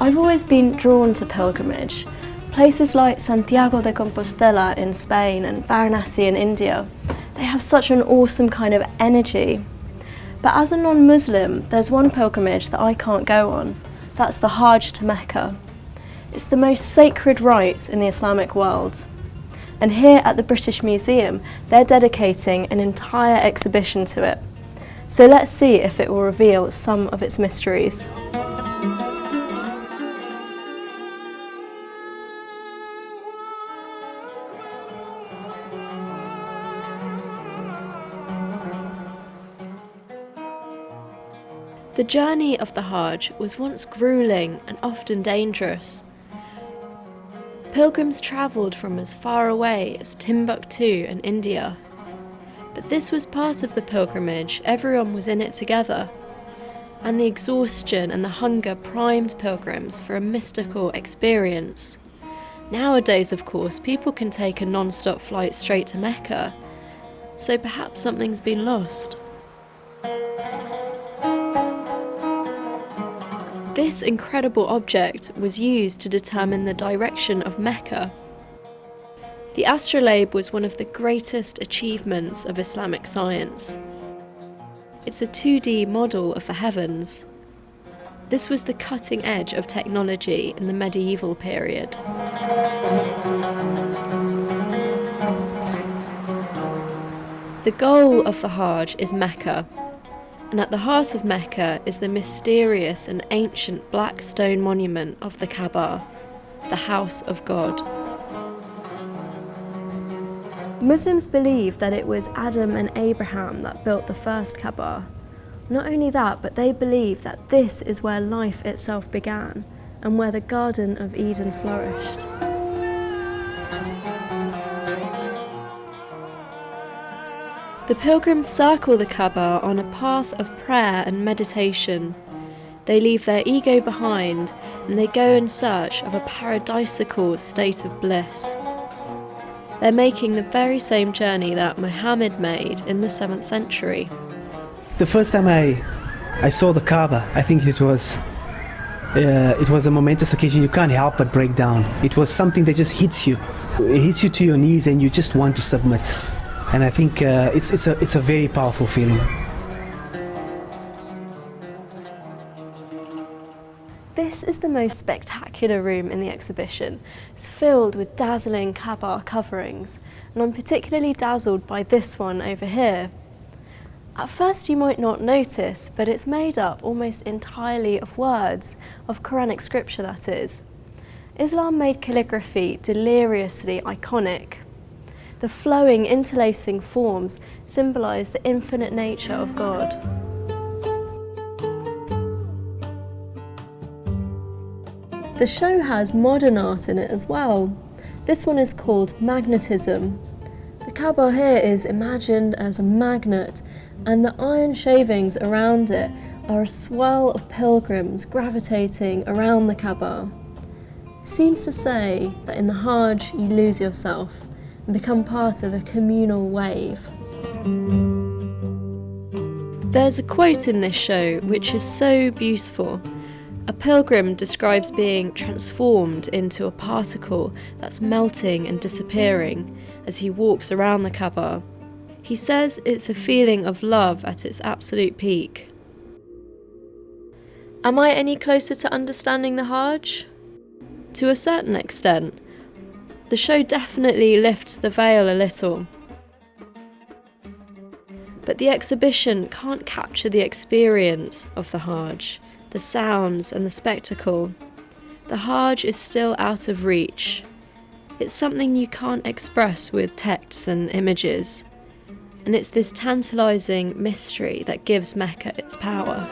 I've always been drawn to pilgrimage. Places like Santiago de Compostela in Spain and Varanasi in India, they have such an awesome kind of energy. But as a non-Muslim, there's one pilgrimage that I can't go on. That's the Hajj to Mecca. It's the most sacred rite in the Islamic world. And here at the British Museum, they're dedicating an entire exhibition to it. So let's see if it will reveal some of its mysteries. The journey of the Hajj was once gruelling and often dangerous. Pilgrims travelled from as far away as Timbuktu in India. But this was part of the pilgrimage, everyone was in it together. And the exhaustion and the hunger primed pilgrims for a mystical experience. Nowadays, of course, people can take a non-stop flight straight to Mecca, so perhaps something's been lost. This incredible object was used to determine the direction of Mecca. The Astrolabe was one of the greatest achievements of Islamic science. It's a 2D model of the heavens. This was the cutting edge of technology in the medieval period. The goal of the Hajj is Mecca. And at the heart of Mecca is the mysterious and ancient black stone monument of the Kaaba, the house of God. Muslims believe that it was Adam and Abraham that built the first Kaaba. Not only that, but they believe that this is where life itself began and where the Garden of Eden flourished. The pilgrims circle the Kaaba on a path of prayer and meditation. They leave their ego behind and they go in search of a paradisical state of bliss. They're making the very same journey that Muhammad made in the 7th century. The first time I saw the Kaaba, I think it was a momentous occasion. You can't help but break down. It was something that just hits you. It hits you to your knees and you just want to submit. And I think it's a very powerful feeling. This is the most spectacular room in the exhibition. It's filled with dazzling Kaaba coverings, and I'm particularly dazzled by this one over here. At first you might not notice, but it's made up almost entirely of words, of Quranic scripture that is. Islam made calligraphy deliriously iconic. The flowing, interlacing forms symbolise the infinite nature of God. The show has modern art in it as well. This one is called Magnetism. The Kaaba here is imagined as a magnet, and the iron shavings around it are a swirl of pilgrims gravitating around the Kaaba. It seems to say that in the Hajj you lose yourself and become part of a communal wave. There's a quote in this show which is so beautiful. A pilgrim describes being transformed into a particle that's melting and disappearing as he walks around the Kaaba. He says it's a feeling of love at its absolute peak. Am I any closer to understanding the Hajj? To a certain extent. The show definitely lifts the veil a little. But the exhibition can't capture the experience of the Hajj, the sounds and the spectacle. The Hajj is still out of reach. It's something you can't express with texts and images. And it's this tantalising mystery that gives Mecca its power.